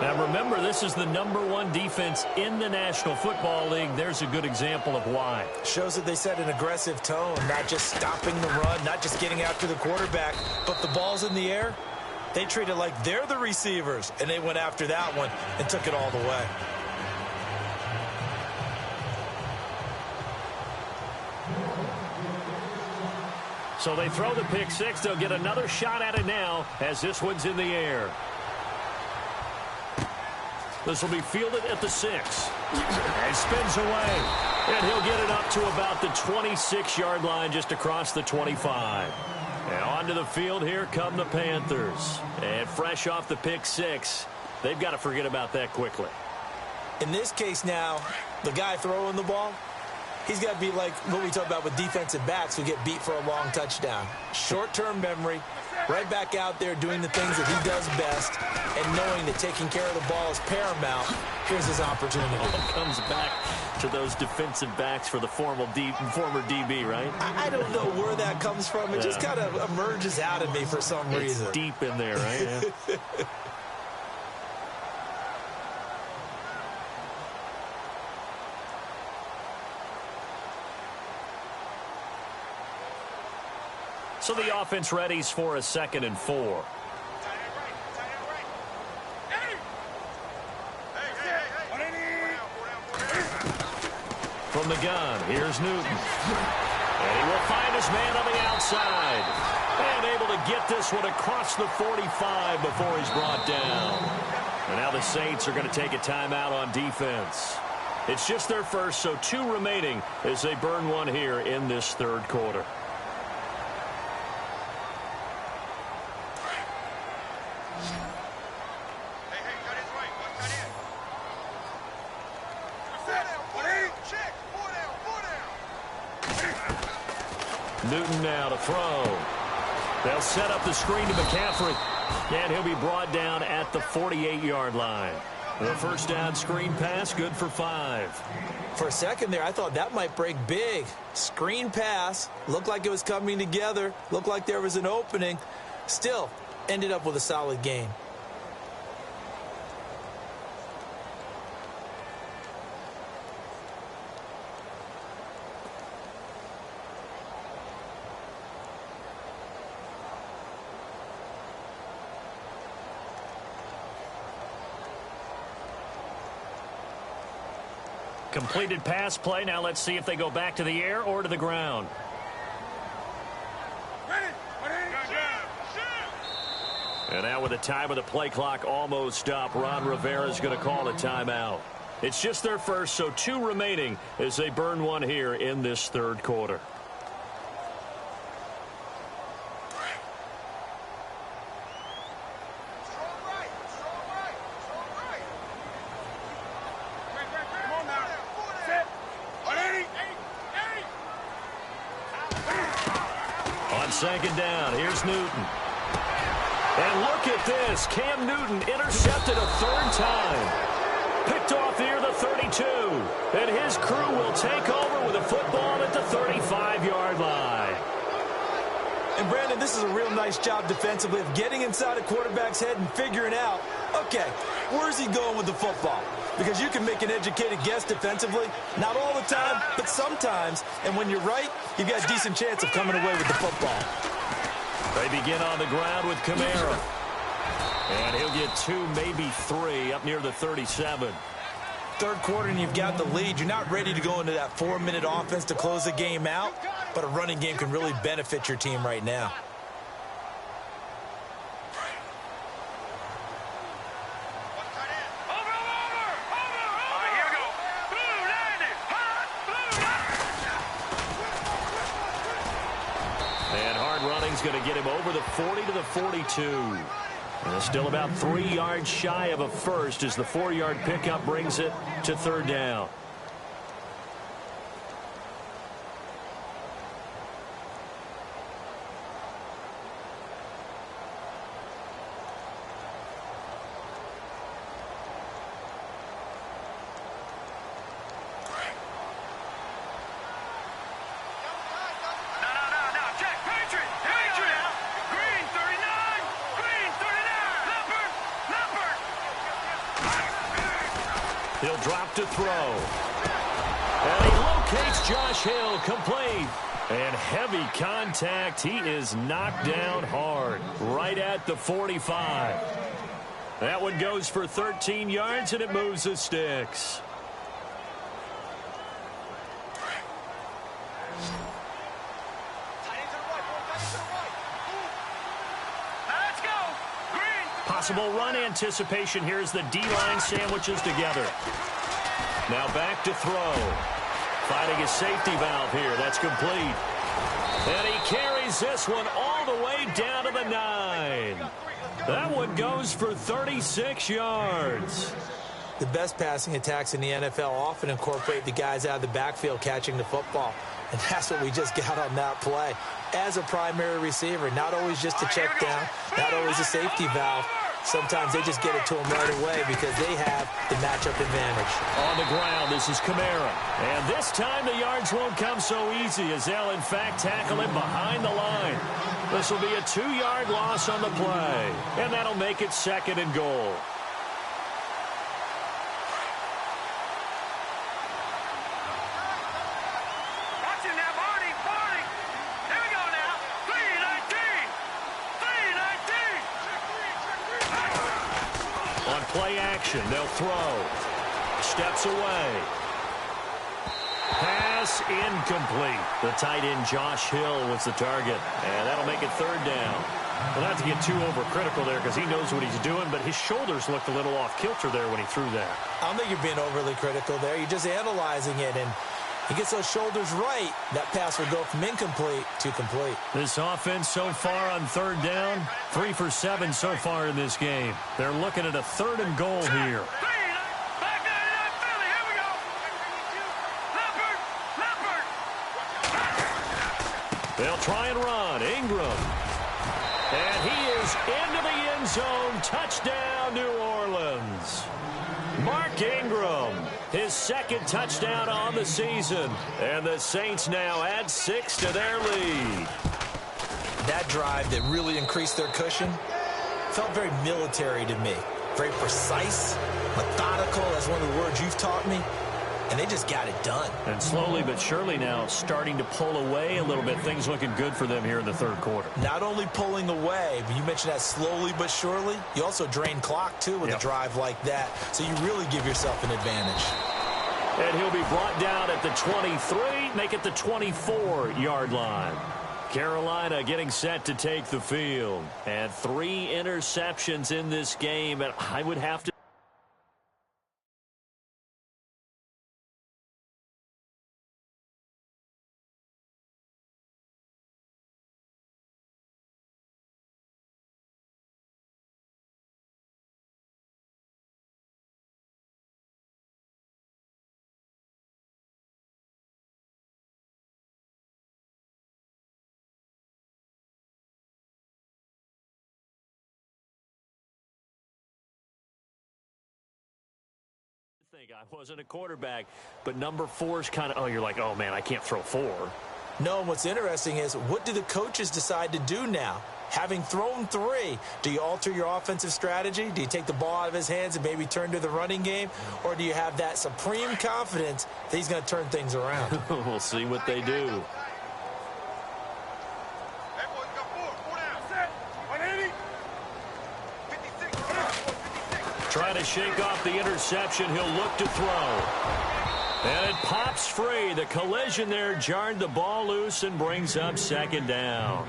Now remember, this is the #1 defense in the National Football League. There's a good example of why.
Shows that they set an aggressive tone, not just stopping the run, not just getting after the quarterback, but the ball's in the air. They treat it like they're the receivers, and they went after that one and took it all the way.
So they throw the pick six. They'll get another shot at it now as this one's in the air. This will be fielded at the 6. And spins away. And he'll get it up to about the 26-yard line just across the 25. And onto the field, here come the Panthers. And fresh off the pick six, they've got to forget about that quickly.
In this case now, the guy throwing the ball, he's got to be like what we talk about with defensive backs who get beat for a long touchdown. Short-term memory, right back out there doing the things that he does best, and knowing that taking care of the ball is paramount. Here's his opportunity.
All comes back to those defensive backs for the former DB, right?
I don't know where that comes from. It just kind of emerges out of me for some reason.
It's deep in there, right? Yeah. So the offense readies for a 2nd and 4. From the gun, here's Newton. And he will find his man on the outside. And able to get this one across the 45 before he's brought down. And now the Saints are going to take a timeout on defense. It's just their first, so 2 remaining as they burn one here in this 3rd quarter. Newton now to throw. They'll set up the screen to McCaffrey. And he'll be brought down at the 48-yard line. The first down screen pass, good for 5.
For a second there, I thought that might break big. Screen pass, looked like it was coming together, looked like there was an opening. Still, ended up with a solid gain.
Completed pass play. Now let's see if they go back to the air or to the ground. And now with the time of the play clock almost up, Ron Rivera is going to call a timeout. It's just their first, so 2 remaining as they burn one here in this 3rd quarter. On second down, here's Newton. And look at this. Cam Newton intercepted a third time. Picked off near the 32. And his crew will take over with a football at the 35-yard line.
And, Brandon, this is a real nice job defensively of getting inside a quarterback's head and figuring out, okay, where's he going with the football? Because you can make an educated guess defensively, not all the time, but sometimes. And when you're right, you've got a decent chance of coming away with the football.
They begin on the ground with Kamara. And he'll get 2, maybe 3 up near the 37.
Third quarter and you've got the lead. You're not ready to go into that 4-minute offense to close the game out, but a running game can really benefit your team right now.
And hard running's going to get him over the 40 to the 42. And still about 3 yards shy of a first as the 4-yard pickup brings it to third down. He'll drop to throw. And he locates Josh Hill, complete. And heavy contact. He is knocked down hard, right at the 45. That one goes for 13 yards, and it moves the sticks. Possible run anticipation here as the D-line sandwiches together. Now back to throw. Finding a safety valve here. That's complete. And he carries this one all the way down to the 9. That one goes for 36 yards.
The best passing attacks in the NFL often incorporate the guys out of the backfield catching the football. And that's what we just got on that play. As a primary receiver, not always just a check down, not always a safety valve. Sometimes they just get it to him right away because they have the matchup advantage.
On the ground, this is Kamara. And this time the yards won't come so easy as they'll, in fact, tackle him behind the line. This will be a 2-yard loss on the play. And that'll make it 2nd and goal. Play action. They'll throw. Steps away. Pass incomplete. The tight end Josh Hill was the target. And that'll make it 3rd down. Well, not to get too overcritical there because he knows what he's doing, but his shoulders looked a little off kilter there when he threw that.
I don't think you're being overly critical there. You're just analyzing it, and he gets those shoulders right, that pass will go from incomplete to complete.
This offense so far on 3rd down, 3 for 7 so far in this game. They're looking at a 3rd and goal here. They'll try and run. Ingram. And he is into the end zone. Touchdown, New Orleans. Mark Ingram, his 2nd touchdown on the season. And the Saints now add 6 to their lead.
That drive that really increased their cushion felt very military to me. Very precise, methodical. That's one of the words you've taught me. And they just got it done.
And slowly but surely now starting to pull away a little bit. Things looking good for them here in the 3rd quarter.
Not only pulling away, but you mentioned that slowly but surely. You also drain clock, too, with a drive like that. So you really give yourself an advantage.
And he'll be brought down at the 23, make it the 24-yard line. Carolina getting set to take the field. And 3 interceptions in this game. And I would have to think I wasn't a quarterback, but number 4's kind of, you're like, oh, man, I can't throw 4.
No, and what's interesting is, what do the coaches decide to do now? Having thrown 3, do you alter your offensive strategy? Do you take the ball out of his hands and maybe turn to the running game? Or do you have that supreme confidence that he's going to turn things around?
We'll see what they do. Trying to shake off the interception. He'll look to throw. And it pops free. The collision there jarred the ball loose and brings up 2nd down.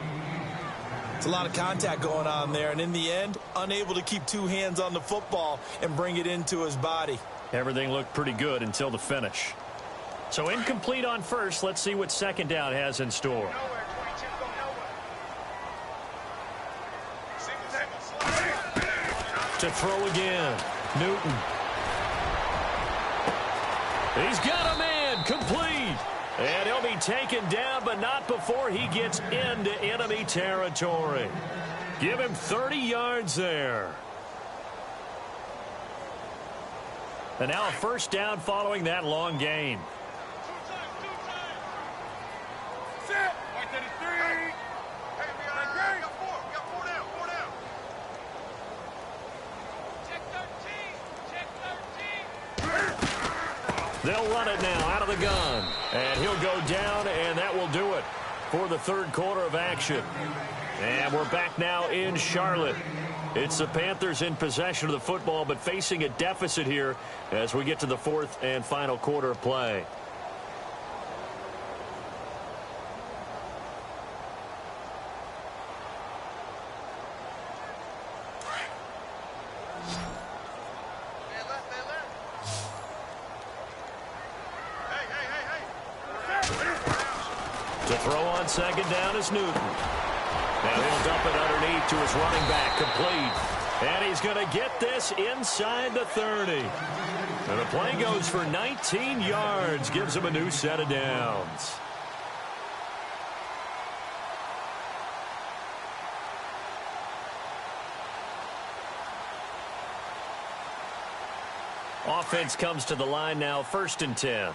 It's a lot of contact going on there, and in the end, unable to keep 2 hands on the football and bring it into his body.
Everything looked pretty good until the finish. So incomplete on first. Let's see what 2nd down has in store. To throw again. Newton. He's got a man. Complete. And he'll be taken down, but not before he gets into enemy territory. Give him 30 yards there. And now a 1st down following that long gain. They'll run it now out of the gun. And he'll go down, and that will do it for the 3rd quarter of action. And we're back now in Charlotte. It's the Panthers in possession of the football, but facing a deficit here as we get to the 4th and final quarter of play. To throw on 2nd down is Newton. Now he'll dump it underneath to his running back, complete. And he's going to get this inside the 30. And the play goes for 19 yards, gives him a new set of downs. Offense comes to the line now, 1st and 10.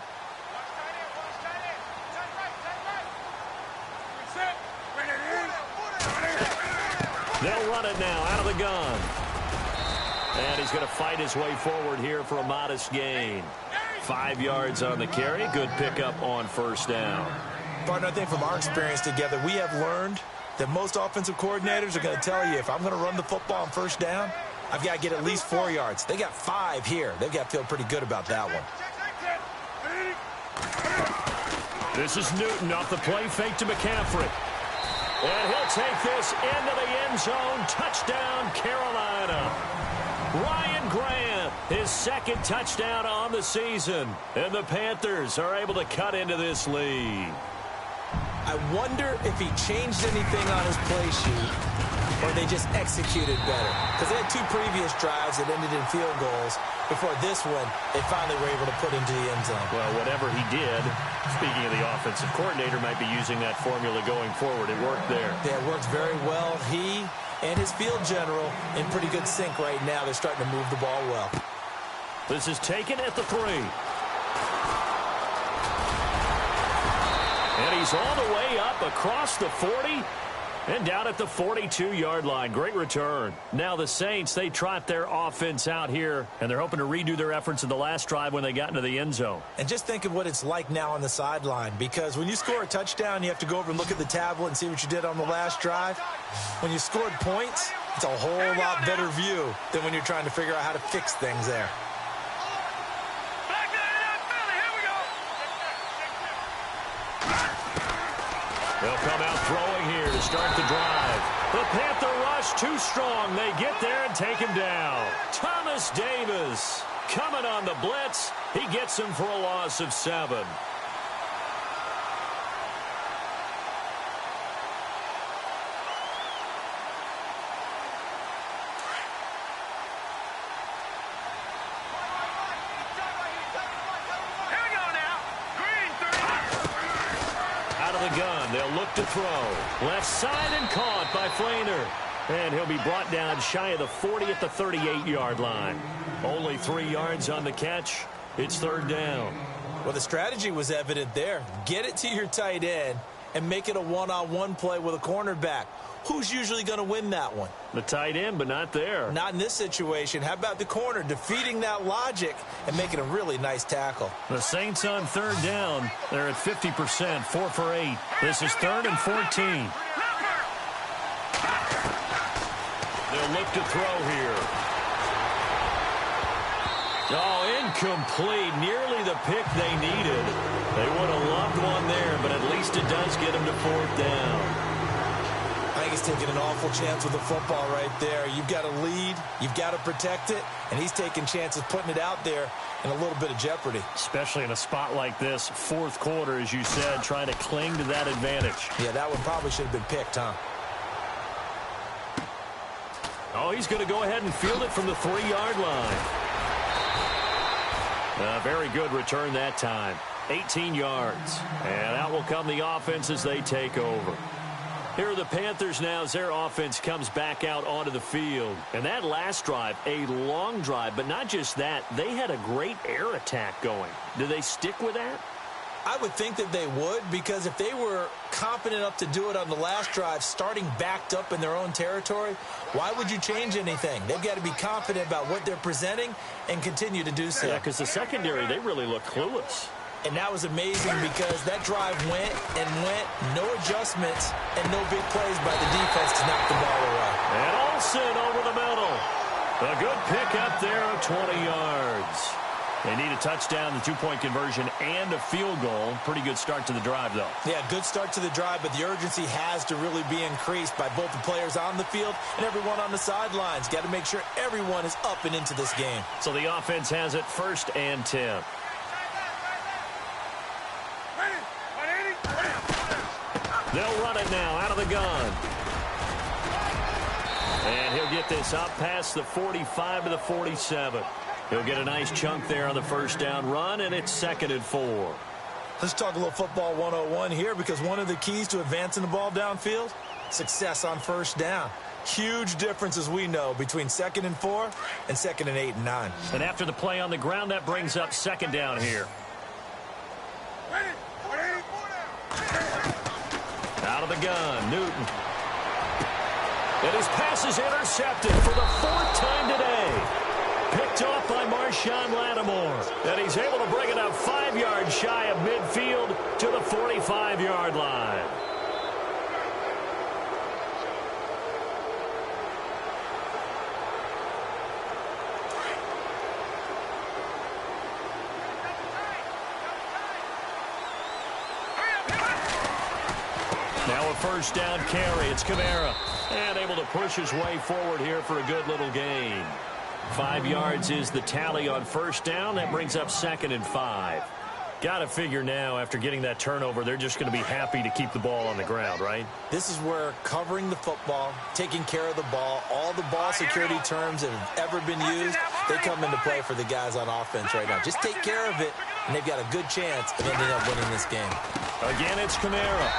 They'll run it now out of the gun. And he's going to fight his way forward here for a modest gain. 5 yards on the carry. Good pickup on 1st down.
Partner, I think from our experience together, we have learned that most offensive coordinators are going to tell you, if I'm going to run the football on 1st down, I've got to get at least 4 yards. They got 5 here. They've got to feel pretty good about that one.
This is Newton off the play fake to McCaffrey. And he'll take this into the end zone. Touchdown, Carolina. Ryan Grant, his 2nd touchdown on the season. And the Panthers are able to cut into this lead.
I wonder if he changed anything on his play sheet or they just executed better. Because they had 2 previous drives that ended in field goals. Before this one, they finally were able to put into the end zone.
Well, whatever he did, speaking of the offensive coordinator, might be using that formula going forward. It worked there.
Yeah, it worked very well. He and his field general in pretty good sync right now. They're starting to move the ball well.
This is taken at the 3. And he's all the way up across the 40 and down at the 42-yard line. Great return. Now the Saints, they trot their offense out here, and they're hoping to redo their efforts in the last drive when they got into the end zone.
And just think of what it's like now on the sideline, because when you score a touchdown, you have to go over and look at the tablet and see what you did on the last drive. When you scored points, it's a whole lot better view than when you're trying to figure out how to fix things there.
They'll come out throwing here to start the drive. The Panther rush too strong. They get there and take him down. Thomas Davis coming on the blitz. He gets him for a loss of 7. Gun. They'll look to throw. Left side and caught by Flainer. And he'll be brought down shy of the 40 at the 38-yard line. Only 3 yards on the catch. It's third down.
Well, the strategy was evident there. Get it to your tight end and make it a one-on-one play with a cornerback. Who's usually going to win that one?
The tight end, but not there.
Not in this situation. How about the corner defeating that logic and making a really nice tackle?
The Saints on third down. They're at 50%, 4 for 8. This is 3rd and 14. They'll look to throw here. Oh, incomplete. Nearly the pick they needed. They would have loved one there, but at least it does get them to 4th down.
I think he's taking an awful chance with the football right there. You've got to lead, you've got to protect it, and he's taking chances putting it out there in a little bit of jeopardy.
Especially in a spot like this, 4th quarter, as you said, trying to cling to that advantage.
Yeah, that one probably should have been picked, huh?
Oh, he's going to go ahead and field it from the 3-yard line. A very good return that time. 18 yards. And out will come the offense as they take over. Here are the Panthers now as their offense comes back out onto the field. And that last drive, a long drive, but not just that. They had a great air attack going. Do they stick with that?
I would think that they would, because if they were confident enough to do it on the last drive, starting backed up in their own territory, why would you change anything? They've got to be confident about what they're presenting and continue to do so.
Yeah, because the secondary, they really look clueless.
And that was amazing because that drive went and went, no adjustments, and no big plays by the defense to knock the ball away.
And Olsen over the middle. A good pick up there of 20 yards. They need a touchdown, the 2-point conversion, and a field goal. Pretty good start to the drive, though.
Yeah, good start to the drive, but the urgency has to really be increased by both the players on the field and everyone on the sidelines. Got to make sure everyone is up and into this game.
So the offense has it 1st and 10. They'll run it now out of the gun. And he'll get this up past the 45 to the 47. He'll get a nice chunk there on the 1st down run, and it's 2nd and 4.
Let's talk a little football 101 here, because one of the keys to advancing the ball downfield, success on 1st down. Huge difference, as we know, between 2nd and 4 and 2nd and 8 and 9.
And after the play on the ground, that brings up 2nd down here. Out of the gun, Newton. And his pass is intercepted for the 4th time today. Picked off by Marshawn Lattimore. And he's able to bring it up 5 yards shy of midfield to the 45-yard line. Now a 1st down carry. It's Kamara. And able to push his way forward here for a good little gain. 5 yards is the tally on 1st down. That brings up 2nd and 5. Got to figure now, after getting that turnover, they're just going to be happy to keep the ball on the ground, right?
This is where covering the football, taking care of the ball, all the ball security terms that have ever been used, they come into play for the guys on offense right now. Just take care of it, and they've got a good chance of ending up winning this game. Again,
it's Kamara.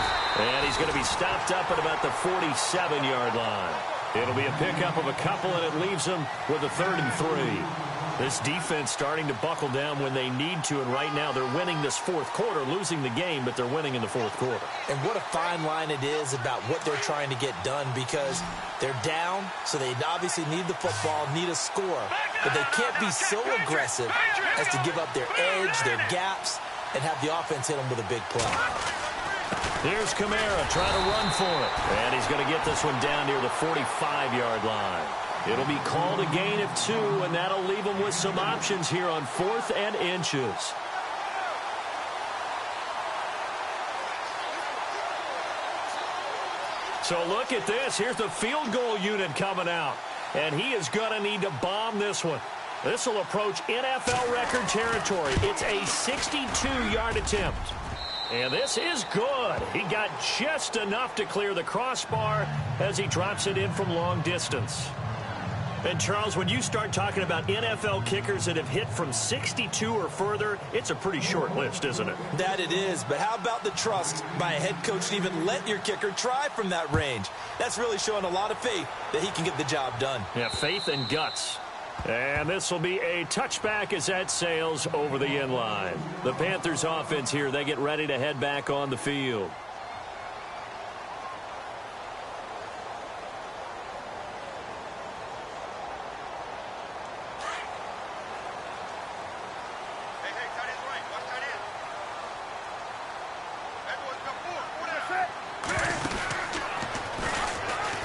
And he's going to be stopped up at about the 47-yard line. It'll be a pickup of a couple, and it leaves them with a 3rd and 3. This defense starting to buckle down when they need to, and right now they're winning this 4th quarter, losing the game, but they're winning in the 4th quarter.
And what a fine line it is about what they're trying to get done, because they're down, so they obviously need the football, need a score, but they can't be so aggressive as to give up their edge, their gaps, and have the offense hit them with a big play.
Here's Kamara trying to run for it. And he's going to get this one down near the 45-yard line. It'll be called a gain of 2, and that'll leave them with some options here on 4th and inches. So look at this. Here's the field goal unit coming out. And he is going to need to bomb this one. This will approach NFL record territory. It's a 62-yard attempt. And this is good. He got just enough to clear the crossbar as he drops it in from long distance. And, Charles, when you start talking about NFL kickers that have hit from 62 or further, it's a pretty short list, isn't it?
That it is, but how about the trust by a head coach to even let your kicker try from that range? That's really showing a lot of faith that he can get the job done.
Yeah, faith and guts. And this will be a touchback as that sails over the end line. The Panthers offense here, they get ready to head back on the field.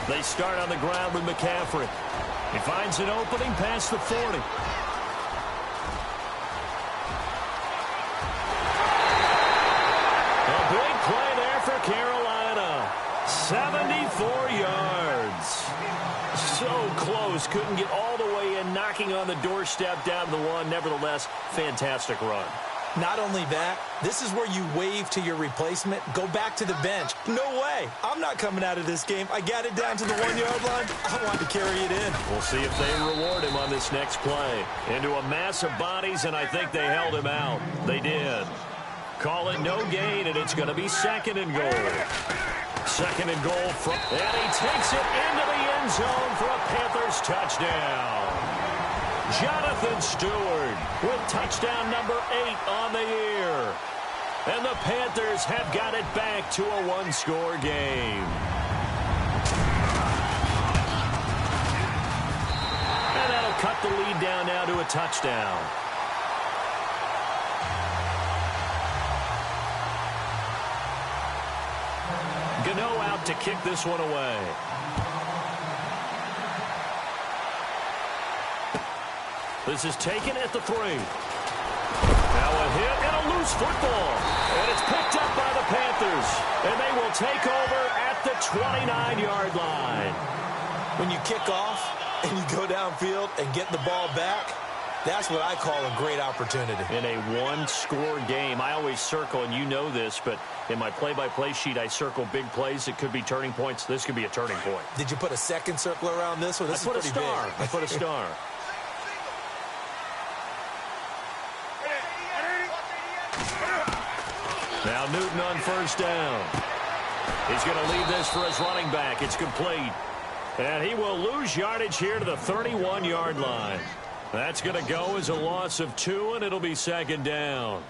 They start on the ground with McCaffrey. He finds an opening past the 40. A big play there for Carolina. 74 yards. So close. Couldn't get all the way in, knocking on the doorstep down to the one. Nevertheless, fantastic run.
Not only that, this is where you wave to your replacement, go back to the bench. No way. I'm not coming out of this game. I got it down to the 1-yard line. I want to carry it in.
We'll see if they reward him on this next play. Into a mass of bodies, and I think they held him out. They did. Call it no gain, and it's going to be 2nd and goal. 2nd and goal. And he takes it into the end zone for a Panthers touchdown. Jonathan Stewart with touchdown number 8 on the year. And the Panthers have got it back to a 1-score game. And that'll cut the lead down now to a touchdown. Gano out to kick this one away. This is taken at the 3. Now a hit and a loose football. And it's picked up by the Panthers. And they will take over at the 29-yard line.
When you kick off and you go downfield and get the ball back, that's what I call a great opportunity. In a 1-score game, I always circle, and you know this, but in my play-by-play sheet, I circle big plays that could be turning points. This could be a turning point. Did you put a second circle around this one? This is pretty big.
I put a star. Now Newton on first down. He's going to leave this for his running back. It's complete. And he will lose yardage here to the 31-yard line. That's going to go as a loss of 2, and it'll be 2nd down.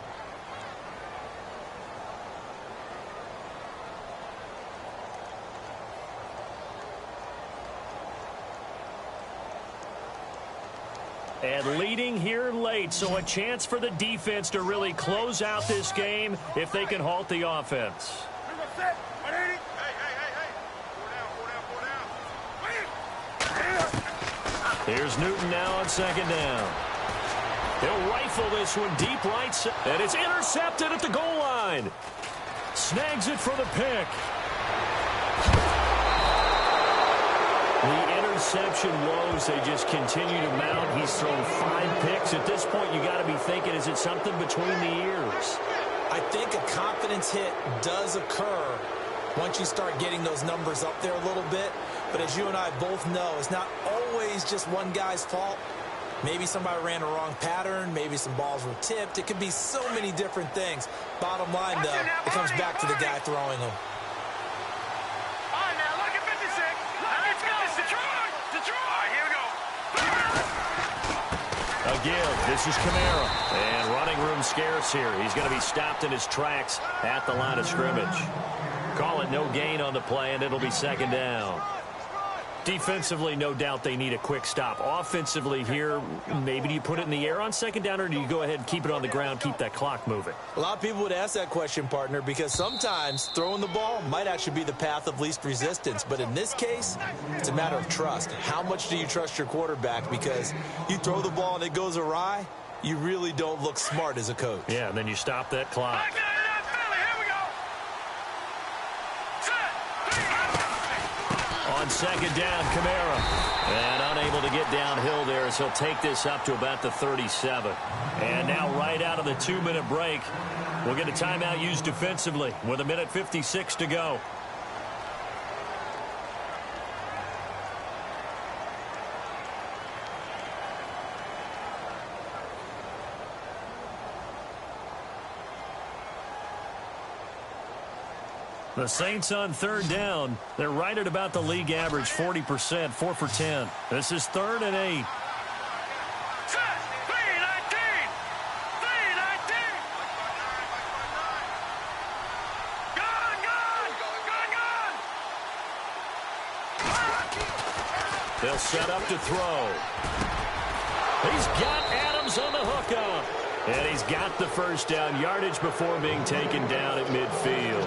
And leading here late, so a chance for the defense to really close out this game if they can halt the offense. Here's Newton now on 2nd down. He'll rifle this one deep right side, and it's intercepted at the goal line. Snags it for the pick. The interception woes, they just continue to mount. He's thrown 5 picks. At this point, you got to be thinking, is it something between the ears?
I think a confidence hit does occur once you start getting those numbers up there a little bit. But as you and I both know, it's not always just one guy's fault. Maybe somebody ran a wrong pattern. Maybe some balls were tipped. It could be so many different things. Bottom line, though, it comes back to the guy throwing them.
A give. This is Kamara. And running room scarce here. He's going to be stopped in his tracks at the line of scrimmage. Call it no gain on the play, and it'll be 2nd down. Defensively, no doubt they need a quick stop. Offensively here, maybe do you put it in the air on 2nd down, or do you go ahead and keep it on the ground, keep that clock moving?
A lot of people would ask that question, partner, because sometimes throwing the ball might actually be the path of least resistance. But in this case, it's a matter of trust. How much do you trust your quarterback? Because you throw the ball and it goes awry, you really don't look smart as a coach.
Yeah, and then you stop that clock. On 2nd down, Kamara. And unable to get downhill there as he'll take this up to about the 37. And now right out of the 2-minute break, we'll get a timeout used defensively with 1:56 to go. The Saints on third down. They're right at about the league average, 40%, 4 for 10. This is 3rd and 8.
Set. 3-19. 3-19. Gone.
They'll set up to throw. He's got Adams on the hookup. And he's got the first down yardage before being taken down at midfield.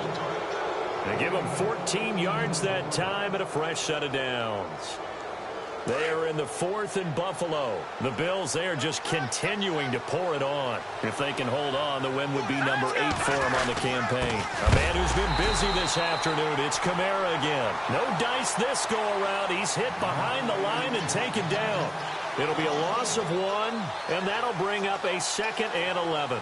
They give him 14 yards that time and a fresh set of downs. They are in the 4th and Buffalo. The Bills, they are just continuing to pour it on. If they can hold on, the win would be number 8 for them on the campaign. A man who's been busy this afternoon, it's Kamara again. No dice this go-around. He's hit behind the line and taken down. It'll be a loss of 1, and that'll bring up a 2nd and 11.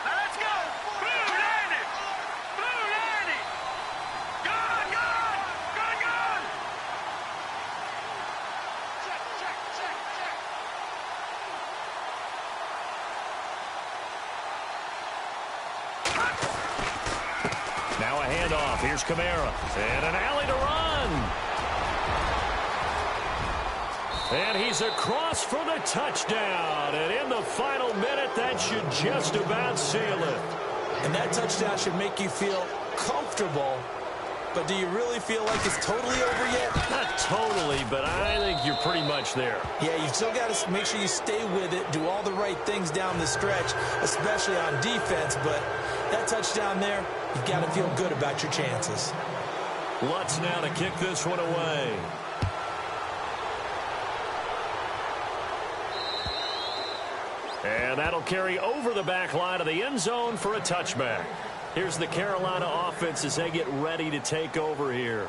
Let's go. Blue 90. Blue 90. Gone.
Now a handoff. Here's Kamara. And an alley to run. And he's across for the touchdown. And in the final minute, that should just about seal it.
And that touchdown should make you feel comfortable. But do you really feel like it's totally over yet?
Not totally, but I think you're pretty much there.
Yeah, you still got to make sure you stay with it, do all the right things down the stretch, especially on defense. But that touchdown there, you've got to feel good about your chances.
Lutz now to kick this one away. And that'll carry over the back line of the end zone for a touchback. Here's the Carolina offense as they get ready to take over here.